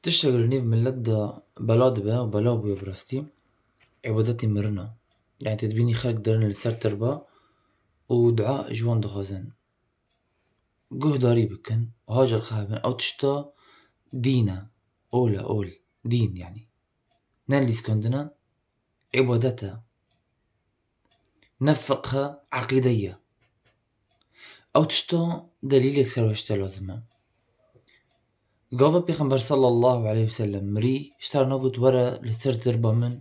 تشتغل نيف من لدى بلاد با وبلابو يا براستي عبادتي مرنا يعني تدبيني خلق درن لسر تربا ودعاء جوان دخازن قه داري بكن وهاجر الخابن أو تشتا دينا أول دين يعني نالي سكندنا عبادتها نفقها عقيدية أو تشتا دليل يكسر واشتا لازمه قاوة بيخنبر صلى الله عليه وسلم مري اشتار نقود ورا لسر تربا من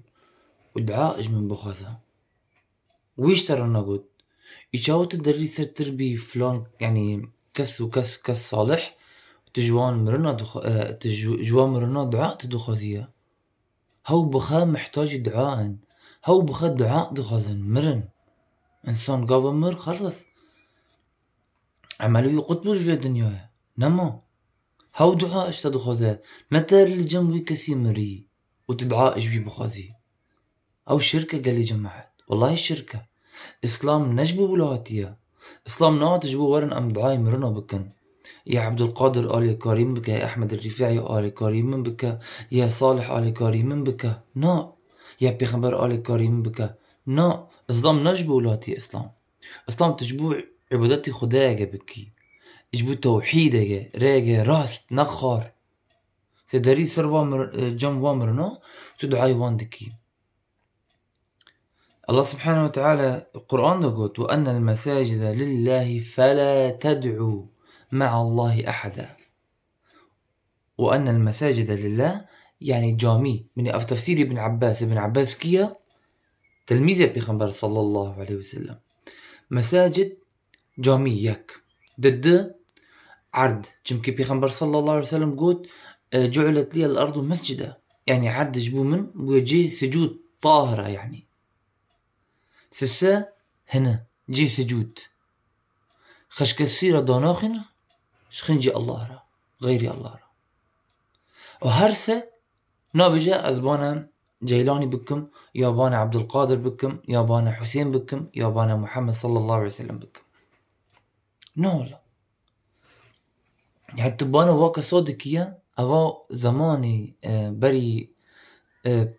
ودعاء من بخازة ويشترى نقود يجاوت الدري سر تربي فلان يعني كس وكس كس صالح تجوان مرنا جوان مرنا دعاء تدخازية هو بخا محتاج دعاء هو بخا دعاء دخازن مرن انسان قاوة مر خلص عملوا يقطبوا في الدنيا نما هاو دعاء اشتا دخازة متى اللي جنبي كسي مري وتدعاء اجبي بخازي او شركة قال لي جماعات والله الشركة اسلام نجبو بلواتيا اسلام نوات جبو ورن ام دعاء مرنا بكن يا عبد القادر آل كريم بك يا أحمد الرفاعي آل كريم بك يا صالح آل كريم بك نا يا بيغمبر آل كريم بك نا اسلام نجبو ولاتي اسلام تجبو عبادتي خدايا بكي اجبو توحيدة راجة راست نخار تدري سر جم وامرنا تدعي واندكي الله سبحانه وتعالى القرآن قلت وأن المساجد لله فلا تدعوا مع الله أحدا وأن المساجد لله يعني جامي من تفسير ابن عباس كيا تلميذ بيغمبر صلى الله عليه وسلم مساجد جامي يك ضد عرض جمكي بيغمبر صلى الله عليه وسلم قلت جعلت لي الأرض مسجدا يعني عرض جبو من ويجي سجود طاهرة يعني سسا هنا جي سجود خش كثيرة داناخن شخنجي الله را غيري الله را وهرسة نابجة أزبانا جيلاني بكم يابانا عبد القادر بكم يابانا حسين بكم يابانا محمد صلى الله عليه وسلم بكم نولا يعني تبانا واقع صادقية أغا زماني بري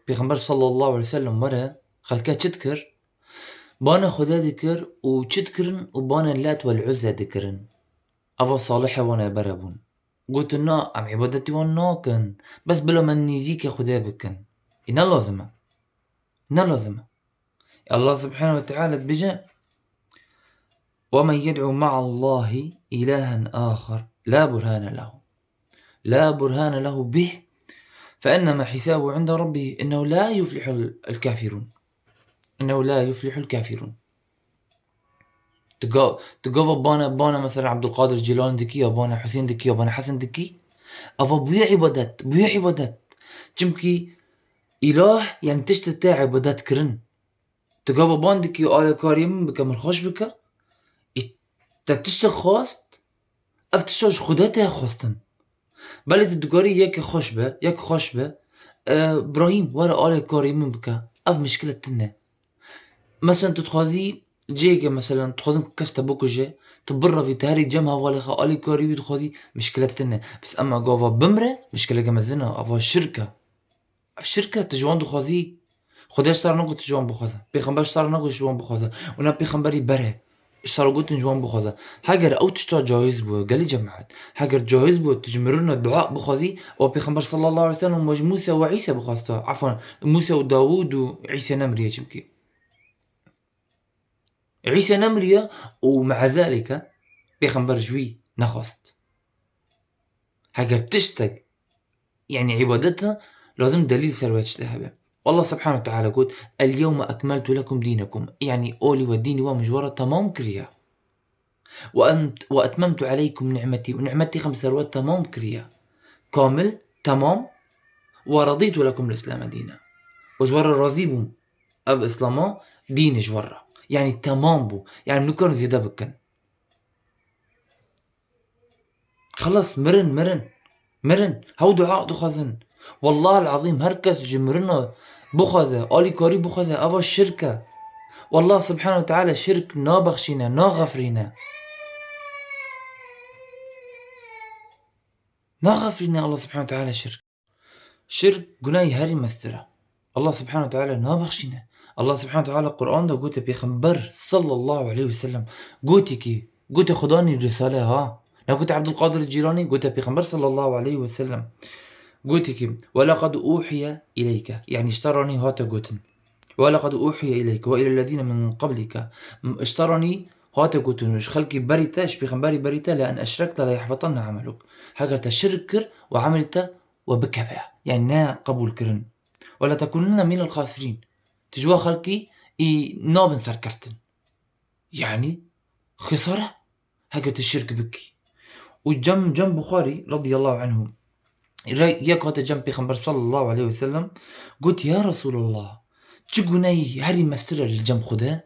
بيغمبر صلى الله عليه وسلم مرة خلكا تذكر بانا خدا ذكر وتذكرن وبانا اللات والعزة ذكرن أفا صالحة وانا بربون قلت لنا أم عبادتي وناكن بس بلا من نيزيك يا خدا بكن إنا لازمة الله سبحانه وتعالى بجاء ومن يدعو مع الله إلها آخر لا برهان له به فإنما حسابه عند ربه إنه لا يفلح الكافرون تقوى بانا مثلا عبد القادر جيلان دكي بانا حسين دكي بانا حسن دكي أفا بويا عبادات جمكي إله يعني تشتتا عبادات كرن تقوى بان دكي آل كريم بك مرخوش بك تشتغل خواست افتشاش خداتها خواستن بلد الدقاري ياك خوش به ابراهيم ورا آل كريم بك اف مشكلة تنه مثلا تتخاذي جيجا مثلا تخاذن كستا بوكو جي تبرا في تهري جمها والخا آل كريم تخاذي مشكلة تنه بس اما قوفا بمرة مشكلة جمزنا افا الشركة تجوان دخاذي خداش تار نقول تجوان بخاذا بيخنباش تار نقول تجوان بخاذا ونا بيخنبري بره اشترى قلت نجوان بخاذا هاجر او تشتا جايز بو قالي جماعات هاجر جايز بو تجمرنا الدعاء بخاذي او بيخنبر صلى الله عليه وسلم موسى وعيسى بخاذته عفوا موسى وداوود وعيسى نمرية جمكي عيسى نمرية ومع ذلك بيخنبر جوي نخست هاجر تشتق يعني عبادتها لازم دليل سروات اشتهبه والله سبحانه وتعالى قلت اليوم أكملت لكم دينكم يعني أولي وديني ومجورة تمام كريا وأتممت عليكم نعمتي ونعمتي 5 سروات تمام كريا كامل تمام ورضيت لكم الإسلام دينا وجورة رضيبهم أب إسلاما دين جورة يعني تمام بو يعني منكر زيادة بكن خلص مرن هاو دعاء دخزن والله العظيم هركس جمرنا بخذة آلي كاري بخذة أفا الشركة والله سبحانه وتعالى شرك نابخشينا ناغفرينا الله سبحانه وتعالى شرك شرك گوناهی هری مستره. الله سبحانه وتعالى نابخشینه. الله سبحانه وتعالى قرآن دا گوته پیغمبر صلى الله عليه وسلم گوتی کی گوته خدا نی رساله ها. نگوته عبدالقادر الجیلانی گوته پیغمبر صلى الله عليه وسلم گوتی کی ولقد اوحي إليك يعني اشتراني هاتا گوتن ولقد اوحي إليك وإلى الذين من قبلك اشتراني هاتا گوتن اش خلقي بريتا اش پیغمبري بريتا لأن أشركت لا يحبطن عملك هاگر تشركر وعملت وبكفى يعني نا قبول كرن ولا تكونن من الخاسرين تجوا خلقي نابن سركفتن يعني خسارة هاگر الشرك بكي وجم بخاري رضي الله عنه يقعد جنب پیغمبر صلى الله عليه وسلم قلت يا رسول الله چگونهی هری مستر الجنب خدا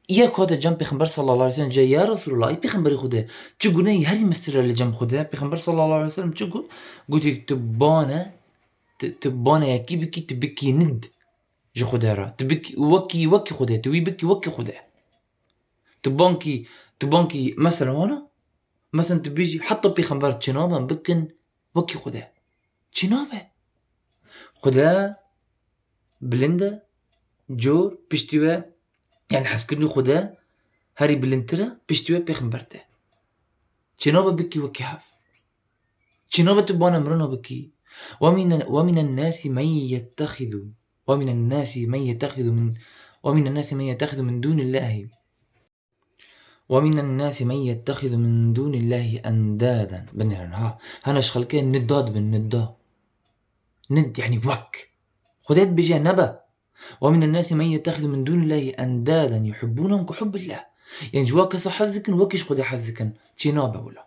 يقعد جنب پیغمبر صلى الله عليه وسلم جاي يا رسول الله اي پیغمبر خدا چگونهی هری مستر الجنب خدا پیغمبر صلى الله عليه وسلم چگو قلت تبانا يكي بكي تبكي ند جو خدا را تبكي وكي خدا توي بكي وكي خدا تبانكي مثلا وانا مثلا تبيجي حتى پیغمبر چنابا بكن وكي خدا چنابه خدا بلنده جور پشتیوه يعني حسكرني خدا هاري بلنتره پشتیوه پیغمبرته چنابه بكي وكي هاف چنابه تبانا مرنا بكي ومن الناس من يتخذ من دون الله أندادا بنرن ها هنش خلقين نداد بالندا ند يعني وك خدات بيجي نبا ومن الناس من يتخذ من دون الله أندادا يحبونهم كحب الله يعني جواك صحذكن وكش خدا حذكن تنابا ولا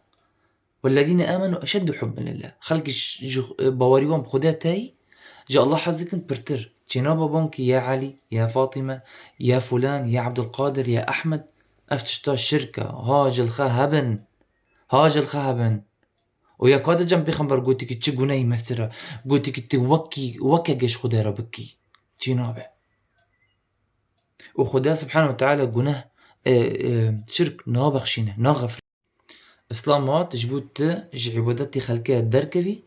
والذين آمنوا أشد حبا لله خلقش بواريوم خداتي جاء الله حذكن برتر تنابا بونك يا علي يا فاطمة يا فلان يا عبد القادر يا أحمد افتشتا الشركة هاج الخهبن ويا كاد جنب پیغمبر گوتی که چه گناهی مستره گوتی که تی وكا گش خدا را بکی جنابه و خدا سبحانه وتعالى گناه شرك نابخشينه ناغفر اسلامات جبوت عبادتي خلقها دركبي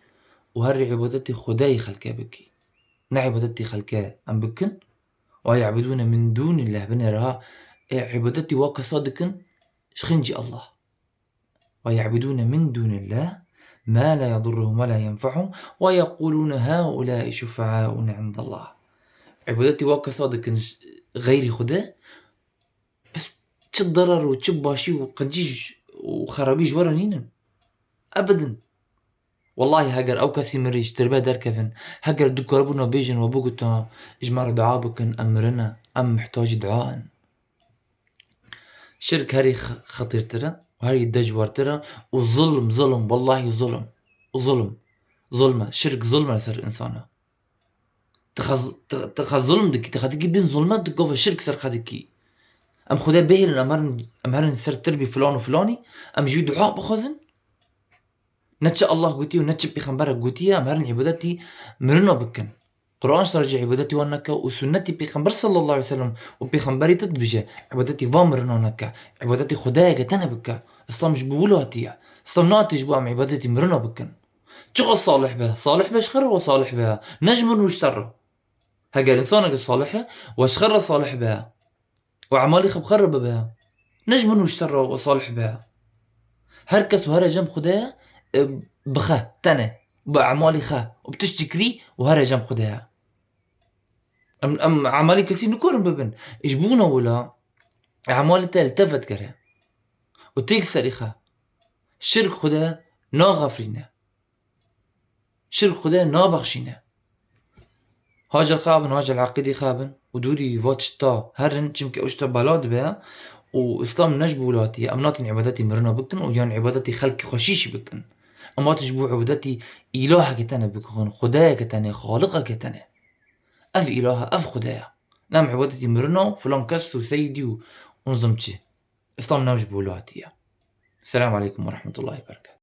وهر عبادتي خداي خلقها بكي نا عبادتي خلقها ام بكن ويعبدون من دون الله بنرها عبادتي واقع صادقا خنجي الله ويعبدون من دون الله ما لا يضرهم ولا ينفعهم ويقولون هؤلاء شفعاؤنا عند الله عبادتي واقع صادقا غير خدا بس تضرر وتشباشي وقنجيج وخرابيج ورا نينا ابدا والله هاجر او كاسي مريش تربا دركفن هاجر دكربنا بيجن وبوقتا اجمار دعابكن امرنا ام محتاج دعاء شرك هاري خطير ترى وهاري دجوار ترى وظلم والله ظلمة شرك ظلمة لسر إنسانة تخذ ظلم دكي تخذكي بين ظلمات دكوفا شرك سر خذكي أم خدا بهل أمهرن سر تربي فلان وفلاني أم جوي دعاء بخذن نتشاء الله قوتي ونتشاء بيخنبرك قوتي أمهرن عبادتي مرنا بكن قرآن شرجع عبادتي وانك وسنتي بيخنبر صلى الله عليه وسلم وبيخنبري تدبجة عبادتي وامرنا ونك عبادتي خدايا جتنا بك اسلام مش بقولوا هتيا اسلام ناتج بقى عبادتي مرنا بكن شغل صالح بها صالح باش خر وصالح بها نجم وشتر هاجا الانسان صالحه واش خر صالح بها وعمالي خرب بها نجم وشتر وصالح بها هركس وهر جنب خدايا بخه تنه بعمالي خه وبتشتكري وهر جنب خدايا ام عمالي كسي نكورن ببن اجبونا ولا عمالي التفت كره وتكسر إخا شرك خدا ناغفرينا شرك خدا نابخشينا هاج الخابن هاج العقيدي خابن ودوري فاتشتا هرن چمك اشتا بلاد بها وإسلام نجبو ولاتي أمناتي عبادتي مرنا بكن ويان عبادتي خلقي خشيشي بكن أما تجبو عبادتي إله كتانا بكن خدايا كتانا خالقا كتانا أف إله أف خدايا نعم عبادتي مرنا فلان كس وسيدي ونظمتي إسلام نجبو ولاتي السلام عليكم ورحمة الله وبركاته.